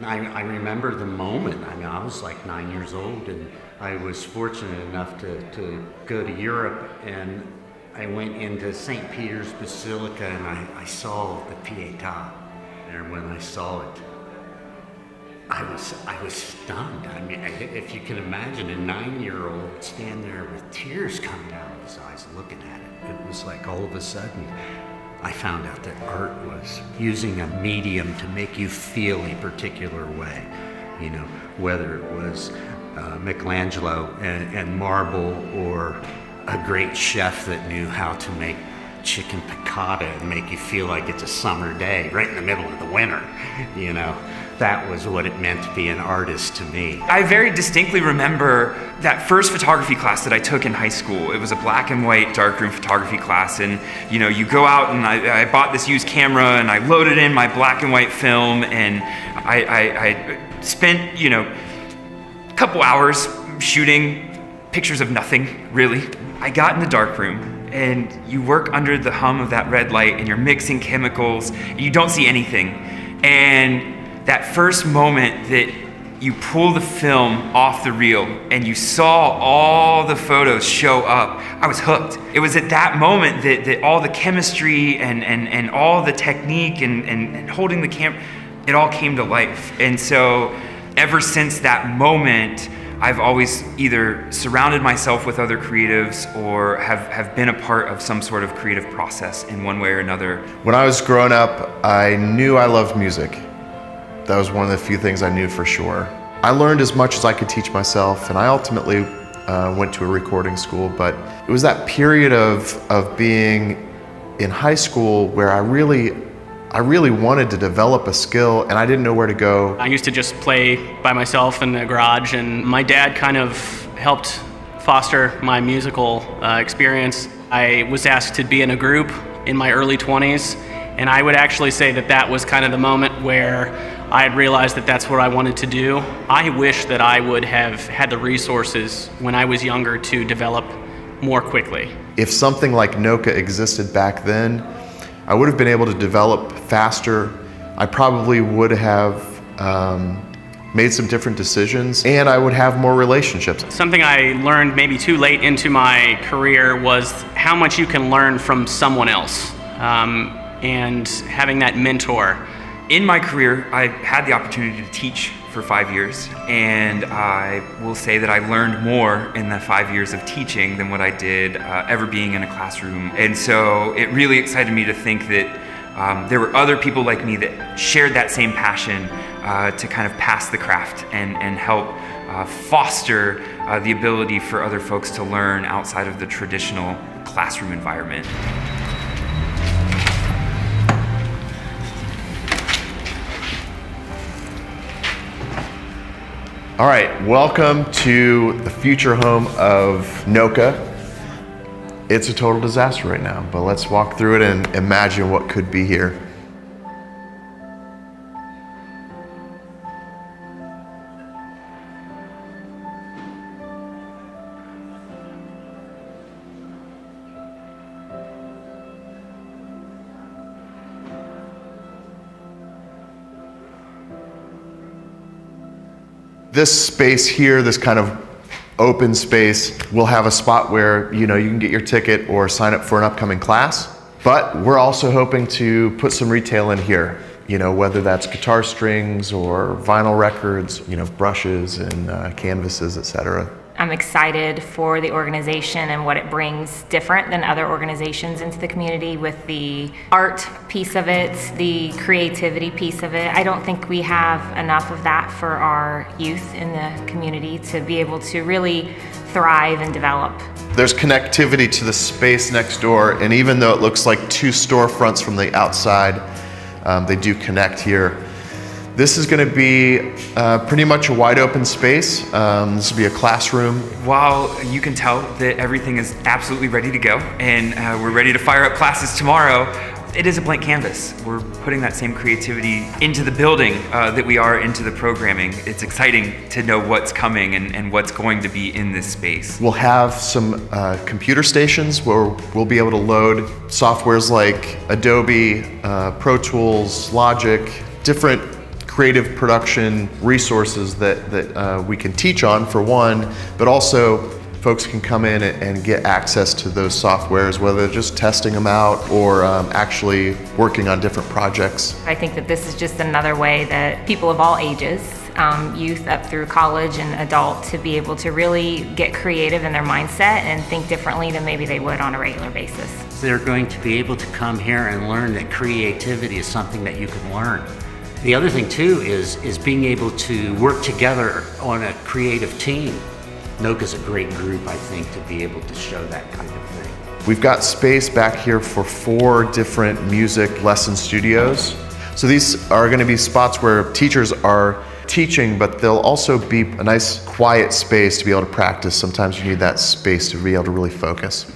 I remember the moment. I mean, I was like 9 years old, and I was fortunate enough to go to Europe, and I went into St. Peter's Basilica, and I saw the Pietà. And when I saw it, I was stunned. I mean, if you can imagine a 9-year-old stand there with tears coming out of his eyes looking at it. It was like all of a sudden, I found out that art was using a medium to make you feel a particular way. You know, whether it was Michelangelo and marble, or a great chef that knew how to make chicken piccata and make you feel like it's a summer day right in the middle of the winter. You know, that was what it meant to be an artist to me. I very distinctly remember that first photography class that I took in high school. It was a black and white darkroom photography class, and you know, you go out, and I bought this used camera, and I loaded in my black and white film, and I spent, you know, a couple hours shooting pictures of nothing, really. I got in the darkroom, and you work under the hum of that red light, and you're mixing chemicals, and you don't see anything. And that first moment that you pull the film off the reel and you saw all the photos show up, I was hooked. It was at that moment that all the chemistry and all the technique and holding the camera, it all came to life. And so ever since that moment, I've always either surrounded myself with other creatives or have been a part of some sort of creative process in one way or another. When I was growing up, I knew I loved music. That was one of the few things I knew for sure. I learned as much as I could teach myself, and I ultimately went to a recording school, but it was that period of being in high school where I really wanted to develop a skill, and I didn't know where to go. I used to just play by myself in the garage, and my dad kind of helped foster my musical experience. I was asked to be in a group in my early 20s, and I would actually say that that was kind of the moment where I had realized that that's what I wanted to do. I wish that I would have had the resources when I was younger to develop more quickly. If something like NOCA existed back then, I would have been able to develop faster. I probably would have made some different decisions, and I would have more relationships. Something I learned maybe too late into my career was how much you can learn from someone else, and having that mentor. In my career, I had the opportunity to teach for 5 years, and I will say that I learned more in the 5 years of teaching than what I did ever being in a classroom. And so it really excited me to think that there were other people like me that shared that same passion to kind of pass the craft and help foster the ability for other folks to learn outside of the traditional classroom environment. All right, welcome to the future home of NOCA. It's a total disaster right now, but let's walk through it and imagine what could be here. This space here, this kind of open space, will have a spot where you can get your ticket or sign up for an upcoming class. But we're also hoping to put some retail in here, whether that's guitar strings or vinyl records, brushes and canvases, etc. I'm excited for the organization and what it brings different than other organizations into the community with the art piece of it, the creativity piece of it. I don't think we have enough of that for our youth in the community to be able to really thrive and develop. There's connectivity to the space next door, and even though it looks like two storefronts from the outside, they do connect here. This is going to be pretty much a wide open space. This will be a classroom. While you can tell that everything is absolutely ready to go and we're ready to fire up classes tomorrow, it is a blank canvas. We're putting that same creativity into the building that we are into the programming. It's exciting to know what's coming and what's going to be in this space. We'll have some computer stations where we'll be able to load softwares like Adobe, Pro Tools, Logic, different creative production resources that we can teach on, for one, but also folks can come in and get access to those softwares, whether they're just testing them out or actually working on different projects. I think that this is just another way that people of all ages, youth up through college and adult, to be able to really get creative in their mindset and think differently than maybe they would on a regular basis. They're going to be able to come here and learn that creativity is something that you can learn. The other thing too is being able to work together on a creative team. NOCA's a great group, I think, to be able to show that kind of thing. We've got space back here for 4 different music lesson studios. So these are going to be spots where teachers are teaching, but they'll also be a nice quiet space to be able to practice. Sometimes you need that space to be able to really focus.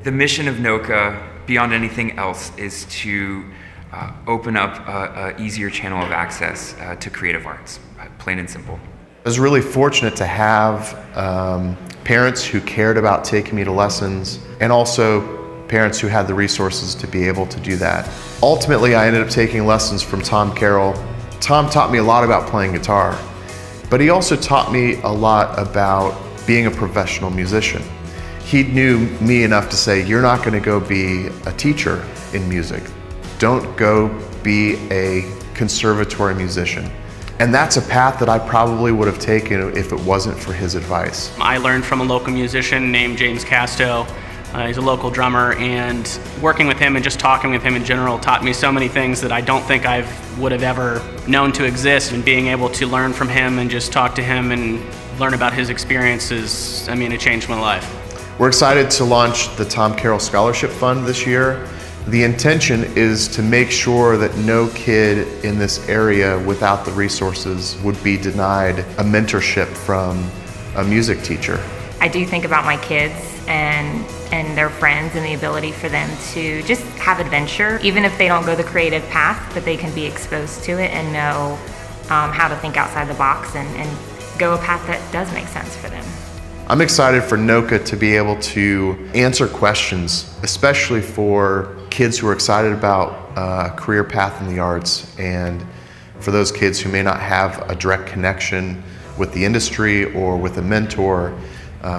The mission of NOCA, beyond anything else, is to open up an easier channel of access to creative arts, plain and simple. I was really fortunate to have parents who cared about taking me to lessons, and also parents who had the resources to be able to do that. Ultimately, I ended up taking lessons from Tom Carroll. Tom taught me a lot about playing guitar, but he also taught me a lot about being a professional musician. He knew me enough to say, you're not going to go be a teacher in music. Don't go be a conservatory musician. And that's a path that I probably would have taken if it wasn't for his advice. I learned from a local musician named James Casto. He's a local drummer, and working with him and just talking with him in general taught me so many things that I don't think I would have ever known to exist. And being able to learn from him and just talk to him and learn about his experiences, I mean, it changed my life. We're excited to launch the Tom Carroll Scholarship Fund this year. The intention is to make sure that no kid in this area without the resources would be denied a mentorship from a music teacher. I do think about my kids and their friends and the ability for them to just have adventure, even if they don't go the creative path, but they can be exposed to it and know how to think outside the box and go a path that does make sense for them. I'm excited for NOCA to be able to answer questions, especially for kids who are excited about a career path in the arts, and for those kids who may not have a direct connection with the industry or with a mentor,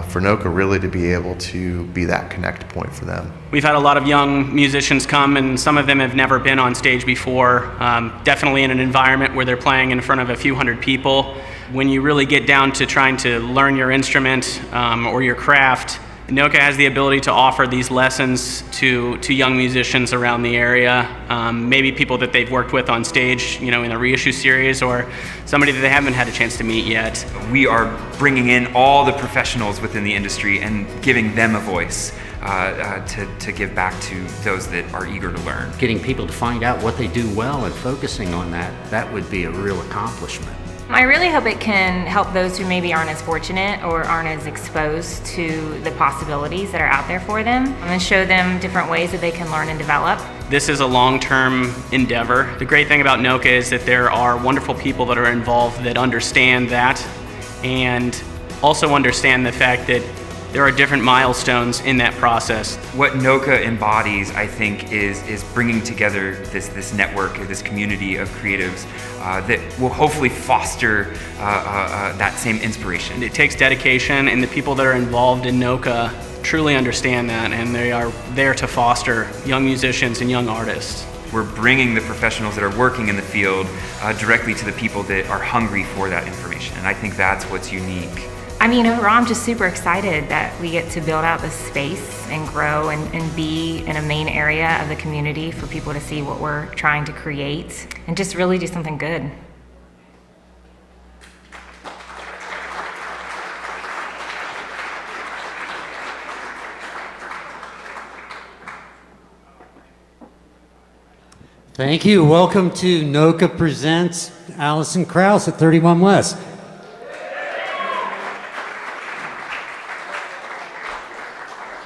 for NOCA really to be able to be that connect point for them. We've had a lot of young musicians come, and some of them have never been on stage before, definitely in an environment where they're playing in front of a few hundred people. When you really get down to trying to learn your instrument or your craft, NOCA has the ability to offer these lessons to young musicians around the area, maybe people that they've worked with on stage, in the Reissues series, or somebody that they haven't had a chance to meet yet. We are bringing in all the professionals within the industry and giving them a voice to give back to those that are eager to learn. Getting people to find out what they do well and focusing on that would be a real accomplishment. I really hope it can help those who maybe aren't as fortunate or aren't as exposed to the possibilities that are out there for them, and show them different ways that they can learn and develop. This is a long-term endeavor. The great thing about NOCA is that there are wonderful people that are involved that understand that, and also understand the fact that there are different milestones in that process. What NOCA embodies, I think, is bringing together this network, this community of creatives that will hopefully foster that same inspiration. It takes dedication, and the people that are involved in NOCA truly understand that, and they are there to foster young musicians and young artists. We're bringing the professionals that are working in the field directly to the people that are hungry for that information, and I think that's what's unique. I mean, overall, I'm just super excited that we get to build out this space and grow and be in a main area of the community for people to see what we're trying to create and just really do something good. Thank you. Welcome to NOCA Presents Alison Krauss at 31 West.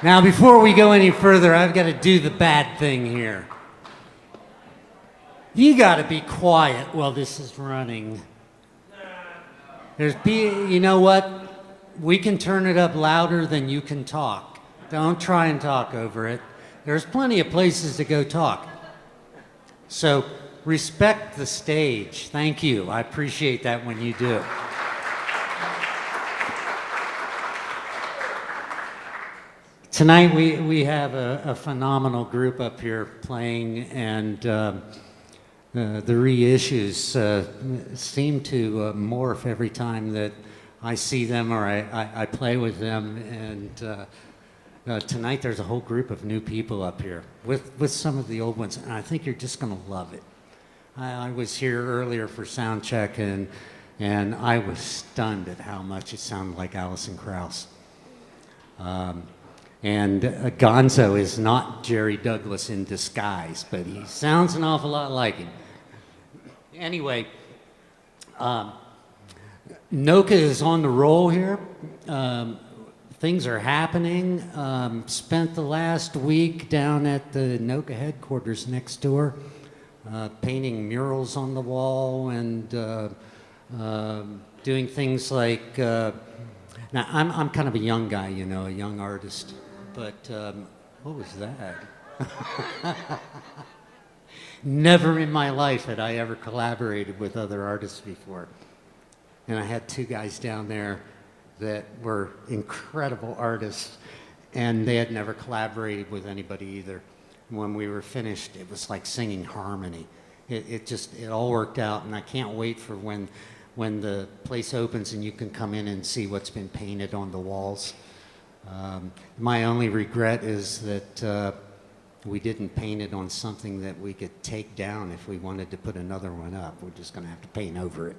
Now, before we go any further, I've got to do the bad thing here. You got to be quiet while this is running. You know what? We can turn it up louder than you can talk. Don't try and talk over it. There's plenty of places to go talk. So respect the stage. Thank you. I appreciate that when you do. Tonight we have a phenomenal group up here playing, and the Reissues seem to morph every time that I see them or I play with them. And tonight there's a whole group of new people up here with some of the old ones, and I think you're just going to love it. I was here earlier for sound check, and I was stunned at how much it sounded like Alison Krauss. And Gonzo is not Jerry Douglas in disguise, but he sounds an awful lot like him. Anyway, Noka is on the roll here. Things are happening. Spent the last week down at the Noka headquarters next door, painting murals on the wall and doing things like, now I'm kind of a young guy, you know, a young artist. But what was that? Never in my life had I ever collaborated with other artists before. And I had two guys down there that were incredible artists, and they had never collaborated with anybody either. When we were finished, it was like singing harmony. It all worked out, and I can't wait for when the place opens and you can come in and see what's been painted on the walls. My only regret is that we didn't paint it on something that we could take down if we wanted to put another one up. We're just going to have to paint over it.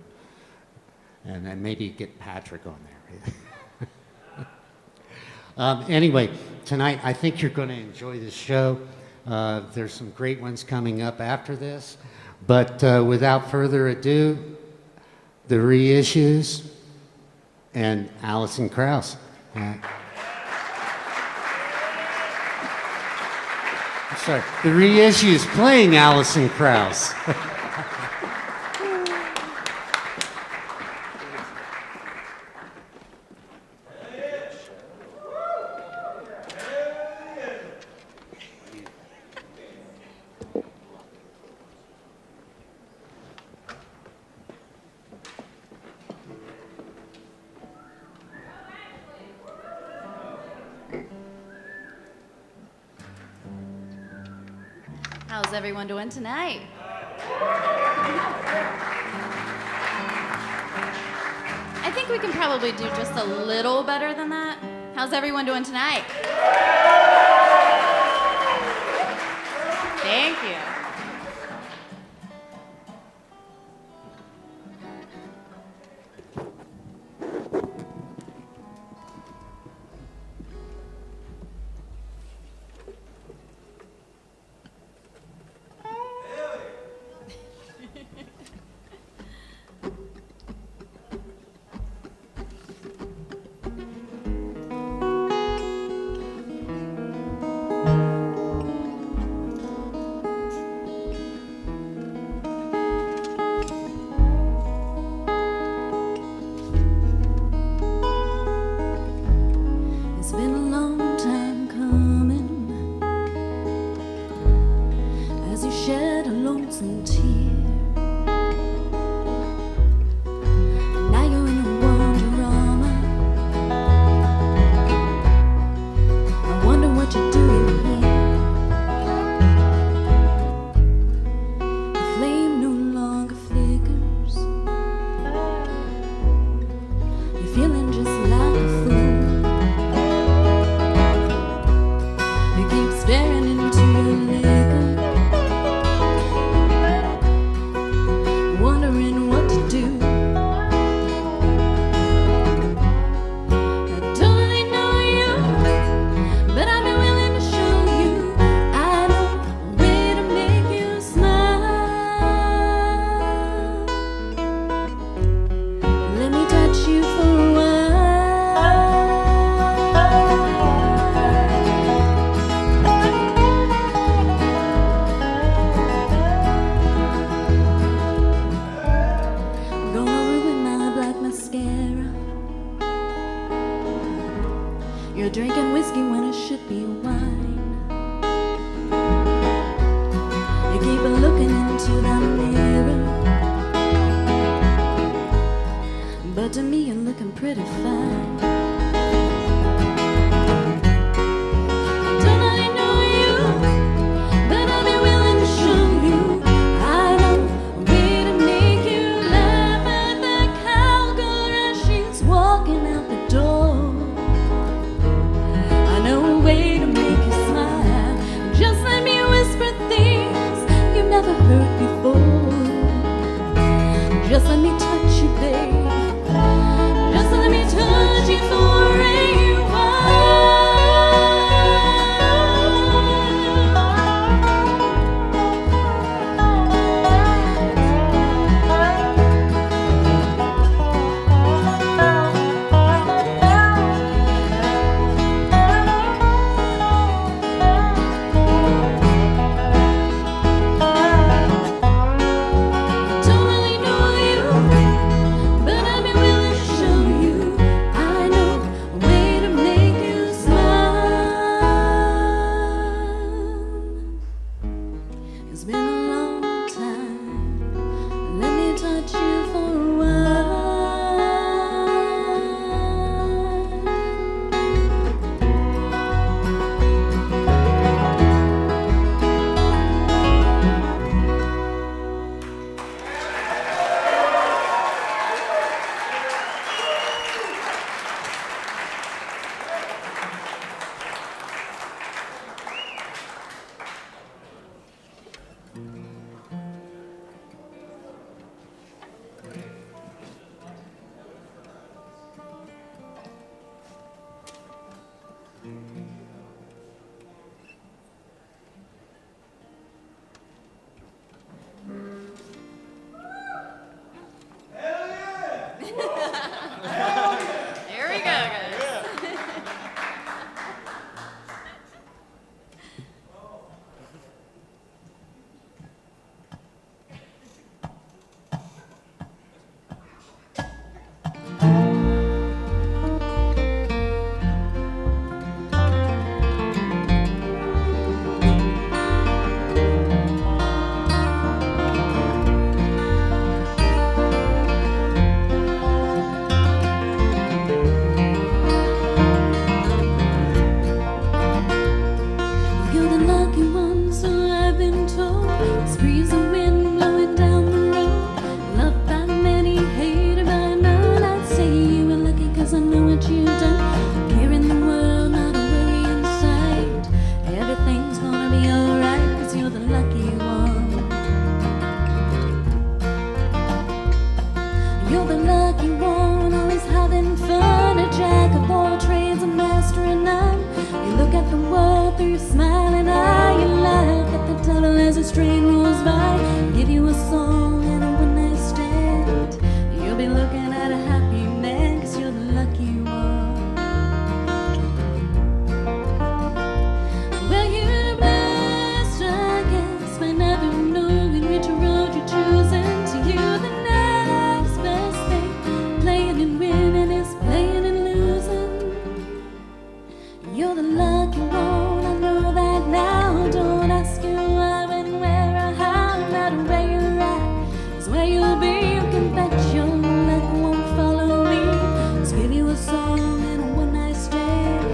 And then maybe get Patrick on there. Anyway, tonight I think you're going to enjoy this show. There's some great ones coming up after this. But without further ado, the Reissues and Alison Krauss. Sorry, the Reissues playing Alison Krauss. How's everyone doing tonight? I think we can probably do just a little better than that. How's everyone doing tonight? Thank you. You're drinking whiskey when it should be wine. You keep looking into that but to me you're looking pretty fine. Don't I know you, but I'll be willing to show you. I know a way to make you laugh at the cowgirl as she's walking out the door. I know a way to make you smile. Just let me whisper things you've never heard before. Just let me touch you, babe. Just let me touch you for a There we go, guys. You're the lucky one, so I've been told. This breeze of wind blowing down the road. Loved by many, hated by none. I'd say you were lucky 'cause I know what you've done. Here in the world, not a worry in sight. Everything's gonna be alright 'cause you're the lucky one. You're the lucky one, always having fun. A jack of all trades, a master of none. You look at the world through your smiling eye. You laugh at the devil as a train rolls by. Give you a song and a one-night stand. You'll be looking at a happy man 'cause you're the lucky one. Well, you're blessed, I guess, by never knowing which road you're choosing. To you, the next best thing. Playing and winning is playing and losing. You're the lucky one, I know that now. Don't ask you why, when, where, or how. No matter where you're at is where you'll be. You can bet your luck won't follow me. Just give you a song and a one-night stand.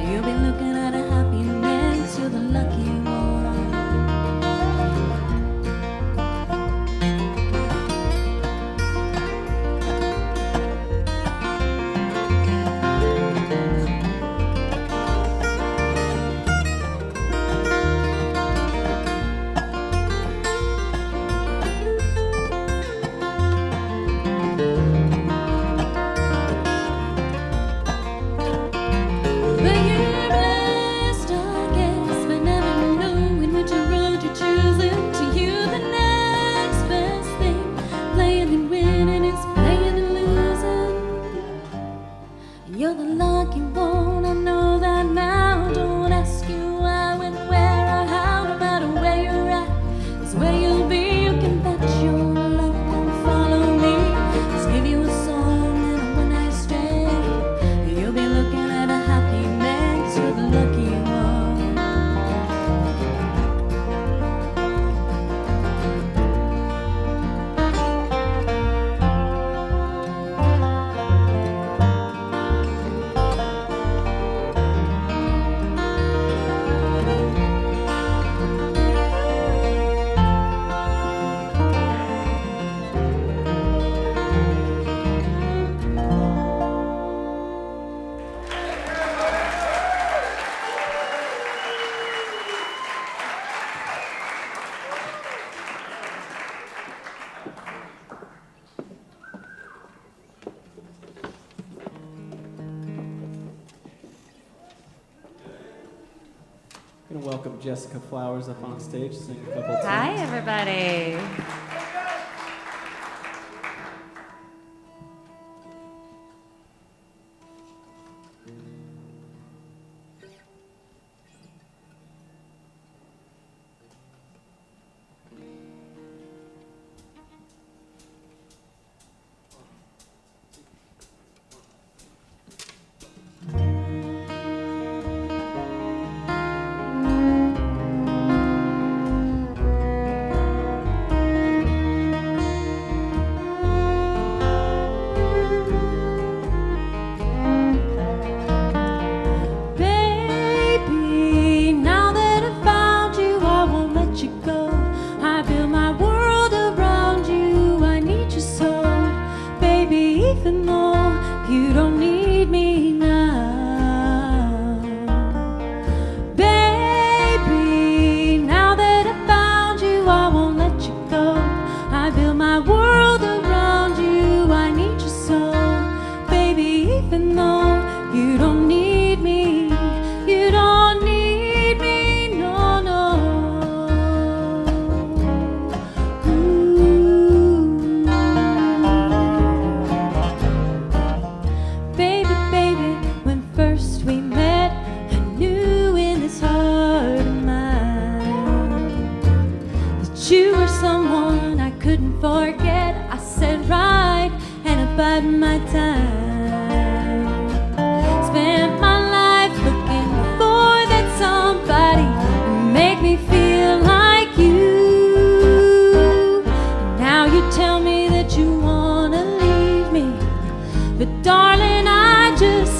You'll be looking at a happy man 'cause you're the lucky one. Well, you're blessed, I guess, by never knowing which road you're choosing. To you, the next best thing. Playing and winning is playing and losing. You're the lucky one, I know that now. Don't ask you why, when, where, or how. No matter where you're at is where you'll be. You can bet your luck won't follow me. Just give you a song and a one-night stand. You'll be looking at a happy man 'cause you're the lucky one. Gonna welcome Jessica Flowers up on stage to sing a couple tunes. Hi, everybody. Baby, now that I found you, I won't let you go. I build my world around you. I need you so, baby, even though you don't need me now. Baby, now that I found you, I won't let you go. I build my world around you. I need you so, baby, even though you don't need me. You don't need me, no, no. Ooh. Baby, baby, when first we met, I knew in this heart of mine that you were someone I couldn't forget. I said right, and I bide my time. Spent my life looking for that somebody who make me feel like you. And now you tell me that you wanna leave me, but darling, I just